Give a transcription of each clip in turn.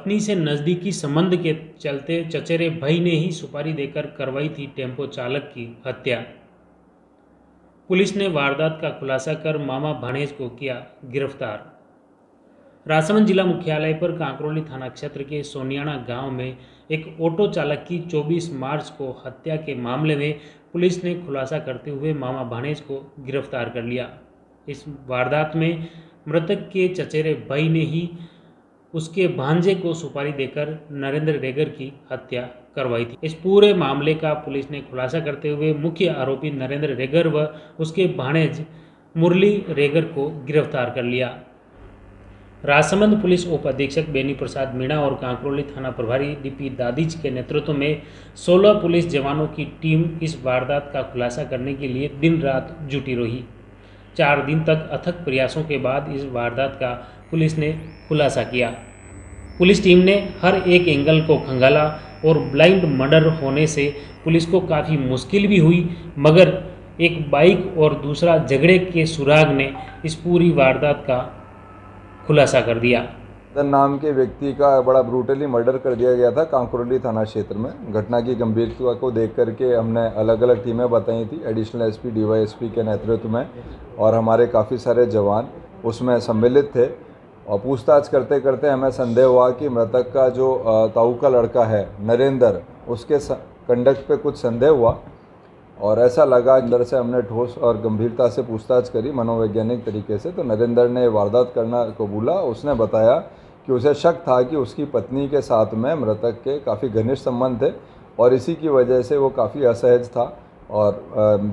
पत्नी से नज़दीकी संबंध के चलते चचेरे भाई ने ही सुपारी देकर करवाई थी टेम्पो चालक की हत्या। पुलिस ने वारदात का खुलासा कर मामा भाणेज को किया गिरफ्तार। राजसमंद जिला मुख्यालय पर कांकरोली थाना क्षेत्र के सोनियाना गांव में एक ऑटो चालक की 24 मार्च को हत्या के मामले में पुलिस ने खुलासा करते हुए मामा भाणेज को गिरफ्तार कर लिया। इस वारदात में मृतक के चचेरे भाई ने ही उसके भांजे को सुपारी देकर नरेंद्र रेगर की हत्या करवाई थी। इस पूरे मामले का पुलिस ने खुलासा करते हुए मुख्य आरोपी नरेंद्र रेगर व उसके भाणेज मुरली रेगर को गिरफ्तार कर लिया। राजसमंद पुलिस उप अधीक्षक बेनी प्रसाद मीणा और कांकरोली थाना प्रभारी डीपी दादीज के नेतृत्व में 16 पुलिस जवानों की टीम इस वारदात का खुलासा करने के लिए दिन रात जुटी रही। 4 दिन तक अथक प्रयासों के बाद इस वारदात का पुलिस ने खुलासा किया। पुलिस टीम ने हर एक एंगल को खंगाला और ब्लाइंड मर्डर होने से पुलिस को काफ़ी मुश्किल भी हुई, मगर एक बाइक और दूसरा झगड़े के सुराग ने इस पूरी वारदात का खुलासा कर दिया। नाम के व्यक्ति का बड़ा ब्रूटली मर्डर कर दिया गया था कांकरोली थाना क्षेत्र में। घटना की गंभीरता को देख करके हमने अलग अलग टीमें बताई थी, एडिशनल एसपी डीवाईएसपी के नेतृत्व में, और हमारे काफ़ी सारे जवान उसमें सम्मिलित थे। और पूछताछ करते करते हमें संदेह हुआ कि मृतक का जो ताऊ का लड़का है नरेंद्र, उसके कंडक्ट पे कुछ संदेह हुआ और ऐसा लगा कि अंदर से हमने ठोस और गंभीरता से पूछताछ करी मनोवैज्ञानिक तरीके से, तो नरेंद्र ने वारदात करना कबूला। उसने बताया कि उसे शक था कि उसकी पत्नी के साथ में मृतक के काफ़ी घनिष्ठ संबंध थे और इसी की वजह से वो काफ़ी असहज था और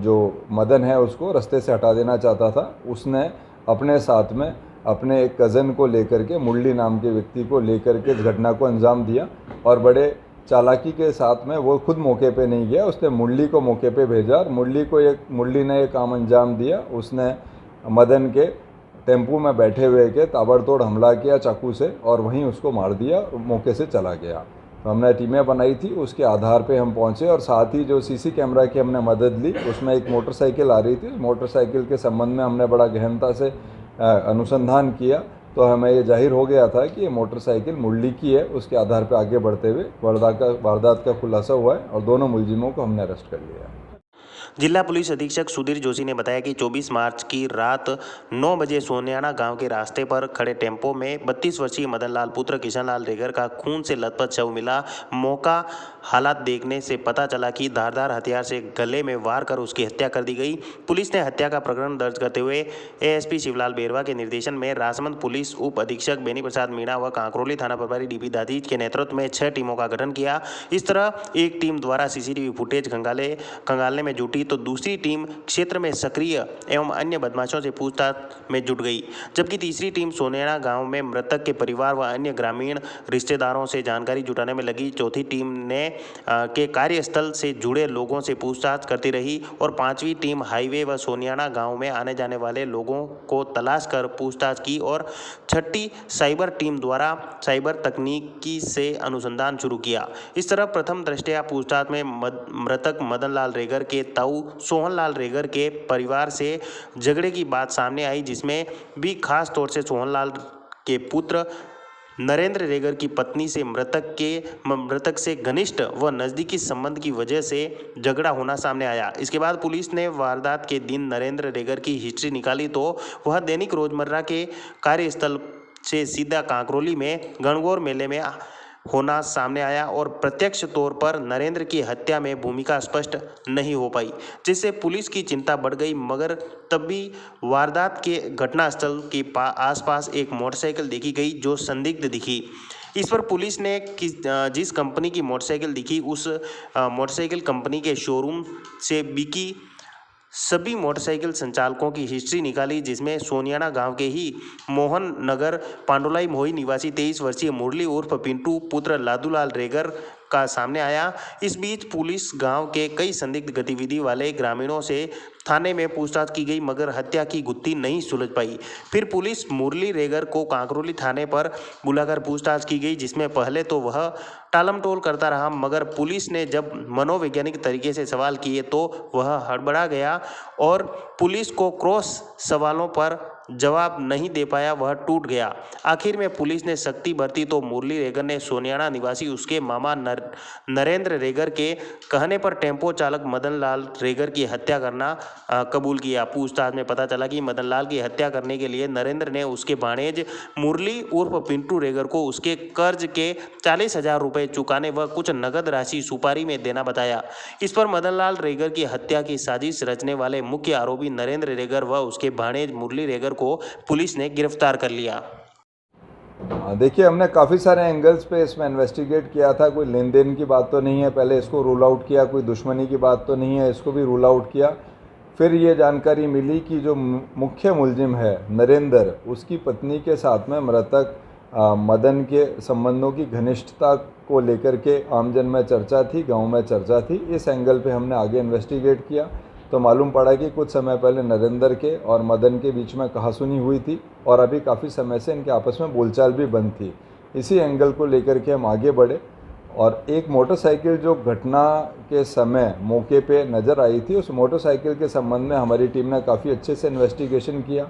जो मदन है उसको रास्ते से हटा देना चाहता था। उसने अपने साथ में अपने एक कज़न को लेकर के, मुरली नाम के व्यक्ति को लेकर के इस घटना को अंजाम दिया और बड़े चालाकी के साथ में वो खुद मौके पे नहीं गया, उसने मुरली को मौके पे भेजा और मुरली ने ये काम अंजाम दिया। उसने मदन के टेम्पू में बैठे हुए के ताबड़तोड़ हमला किया चाकू से और वहीं उसको मार दिया, मौके से चला गया। तो हमने टीमें बनाई थी, उसके आधार पे हम पहुंचे और साथ ही जो सीसी कैमरा की हमने मदद ली, उसमें एक मोटरसाइकिल आ रही थी। मोटरसाइकिल के संबंध में हमने बड़ा गहनता से अनुसंधान किया तो हमें ये जाहिर हो गया था कि ये मोटरसाइकिल मुरली की है। उसके आधार पर आगे बढ़ते हुए वारदात का खुलासा हुआ है और दोनों मुलजिमों को हमने अरेस्ट कर लिया है। जिला पुलिस अधीक्षक सुधीर जोशी ने बताया कि 24 मार्च की रात 9 बजे सोनियाना गांव के रास्ते पर खड़े टेम्पो में 32 वर्षीय मदन लाल पुत्र किशन लाल रेगर का खून से लथपथ शव मिला। मौका हालात देखने से पता चला कि धारदार हथियार से गले में वार कर उसकी हत्या कर दी गई। पुलिस ने हत्या का प्रकरण दर्ज करते हुए एएसपी शिवलाल बेरवा के निर्देशन में राजसमंद पुलिस उप अधीक्षक बेनी प्रसाद मीणा व कांकरोली थाना प्रभारी डीपी दादीज के नेतृत्व में 6 टीमों का गठन किया। इस तरह एक टीम द्वारा सीसीटीवी फुटेज खंगालने में जुटी तो दूसरी टीम क्षेत्र में सक्रिय एवं अन्य बदमाशों से पूछताछ में जुट गई, जबकि तीसरी टीम सोनियाना गांव में मृतक के परिवार व अन्य ग्रामीण रिश्तेदारों से जानकारी जुटाने में लगी। चौथी टीम ने के कार्यस्थल से जुड़े लोगों से पूछताछ करती रही और पांचवी टीम हाईवे व सोनियाना गांव में आने जाने वाले लोगों को तलाश कर पूछताछ की और छठी साइबर टीम द्वारा साइबर तकनीकी से अनुसंधान शुरू किया। इस तरह प्रथम दृष्टया पूछताछ में मृतक मदन लाल रेगर के ताऊ सोहन लाल रेगर के परिवार से झगड़े की बात सामने आई, जिसमें भी खास तौर से सोहन लाल के पुत्र नरेंद्र रेगर की पत्नी से मृतक से घनिष्ठ व नज़दीकी संबंध की वजह से झगड़ा होना सामने आया। इसके बाद पुलिस ने वारदात के दिन नरेंद्र रेगर की हिस्ट्री निकाली तो वह दैनिक रोजमर्रा के कार्यस्थल से सीधा कांकरोली में गणगौर मेले में होना सामने आया और प्रत्यक्ष तौर पर नरेंद्र की हत्या में भूमिका स्पष्ट नहीं हो पाई, जिससे पुलिस की चिंता बढ़ गई। मगर तब भी वारदात के घटनास्थल के आसपास एक मोटरसाइकिल देखी गई जो संदिग्ध दिखी। इस पर पुलिस ने जिस कंपनी की मोटरसाइकिल दिखी उस मोटरसाइकिल कंपनी के शोरूम से बिकी सभी मोटरसाइकिल संचालकों की हिस्ट्री निकाली, जिसमें सोनियाना गांव के ही मोहन नगर पांडुलाई मोही निवासी 23 वर्षीय मुरली उर्फ पिंटू पुत्र लादूलाल रेगर का सामने आया। इस बीच पुलिस गांव के कई संदिग्ध गतिविधि वाले ग्रामीणों से थाने में पूछताछ की गई, मगर हत्या की गुत्थी नहीं सुलझ पाई। फिर पुलिस मुरली रेगर को कांकरोली थाने पर बुलाकर पूछताछ की गई, जिसमें पहले तो वह टालमटोल करता रहा, मगर पुलिस ने जब मनोवैज्ञानिक तरीके से सवाल किए तो वह हड़बड़ा गया और पुलिस को क्रॉस सवालों पर जवाब नहीं दे पाया वह टूट गया। आखिर में पुलिस ने सख्ती बरती तो मुरली रेगर ने सोनियाना निवासी उसके मामा नरेंद्र रेगर के कहने पर टेम्पो चालक मदन लाल रेगर की हत्या करना कबूल किया। पूछताछ में पता चला कि मदन लाल की हत्या करने के लिए नरेंद्र ने उसके भाणेज मुरली उर्फ पिंटू रेगर को उसके कर्ज के 40,000 रुपये चुकाने व कुछ नगद राशि सुपारी में देना बताया। इस पर मदन लाल रेगर की हत्या की साजिश रचने वाले मुख्य आरोपी नरेंद्र रेगर व उसके भाणेज मुरली रेगर को पुलिस ने गिरफ्तार कर लिया। देखिए, हमने काफ़ी सारे एंगल्स पे इसमें इन्वेस्टिगेट किया था। कोई लेन देन की बात तो नहीं है, पहले इसको रूल आउट किया। कोई दुश्मनी की बात तो नहीं है, इसको भी रूल आउट किया। फिर ये जानकारी मिली कि जो मुख्य मुलजिम है नरेंद्र, उसकी पत्नी के साथ में मृतक मदन के संबंधों की घनिष्ठता को लेकर के आमजन में चर्चा थी, गांव में चर्चा थी। इस एंगल पे हमने आगे इन्वेस्टिगेट किया तो मालूम पड़ा कि कुछ समय पहले नरेंद्र के और मदन के बीच में कहासुनी हुई थी और अभी काफ़ी समय से इनके आपस में बोलचाल भी बंद थी। इसी एंगल को लेकर के हम आगे बढ़े और एक मोटरसाइकिल जो घटना के समय मौके पे नज़र आई थी, उस मोटरसाइकिल के संबंध में हमारी टीम ने काफ़ी अच्छे से इन्वेस्टिगेशन किया।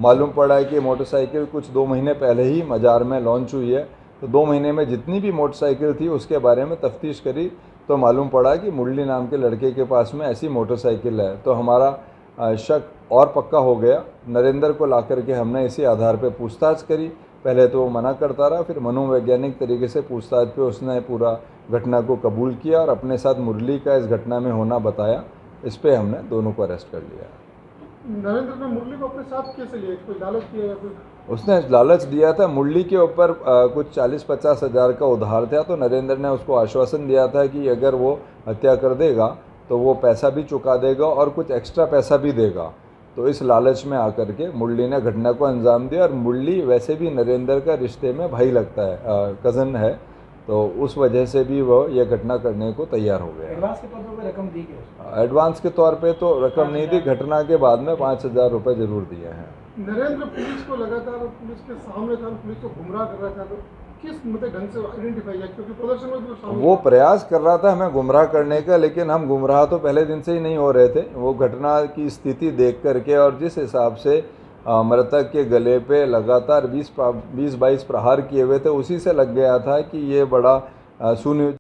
मालूम पड़ा है कि मोटरसाइकिल कुछ 2 महीने पहले ही मज़ार में लॉन्च हुई है। तो 2 महीने में जितनी भी मोटरसाइकिल थी उसके बारे में तफ्तीश करी तो मालूम पड़ा कि मुरली नाम के लड़के के पास में ऐसी मोटरसाइकिल है। तो हमारा शक और पक्का हो गया। नरेंद्र को ला करके हमने इसी आधार पर पूछताछ करी। पहले तो वो मना करता रहा, फिर मनोवैज्ञानिक तरीके से पूछताछ पे उसने पूरा घटना को कबूल किया और अपने साथ मुरली का इस घटना में होना बताया। इस पे हमने दोनों को अरेस्ट कर लिया। नरेंद्र ने मुरली को अपने साथ कैसे लिया? कोई लालच दिया या कोई? उसने लालच दिया था। मुरली के ऊपर कुछ 40-50 हज़ार का उधार था, तो नरेंद्र ने उसको आश्वासन दिया था कि अगर वो हत्या कर देगा तो वो पैसा भी चुका देगा और कुछ एक्स्ट्रा पैसा भी देगा। तो इस लालच में आकर के मुरली ने घटना को अंजाम दिया। और मुरली वैसे भी नरेंद्र का रिश्ते में भाई लगता है, कज़न है, तो उस वजह से भी वो ये घटना करने को तैयार हो गया। एडवांस के तौर पर रकम दी गई? एडवांस के तौर पे तो रकम नहीं दी, घटना के बाद में 5,000 रुपये ज़रूर दिए हैं। नरेंद्र पुलिस को लगातार पुलिस के सामने था, पुलिस को गुमराह कर रहा था, तो किस मतलब ढंग से आइडेंटिफाई किया? क्योंकि प्रदर्शन में भी सामने वो प्रयास कर रहा था हमें गुमराह करने का, लेकिन हम गुमराह तो पहले दिन से ही नहीं हो रहे थे। वो घटना की स्थिति देख करके और जिस हिसाब से मृतक के गले पे लगातार 20-22 प्रहार किए हुए थे, उसी से लग गया था कि ये बड़ा सुनियोजित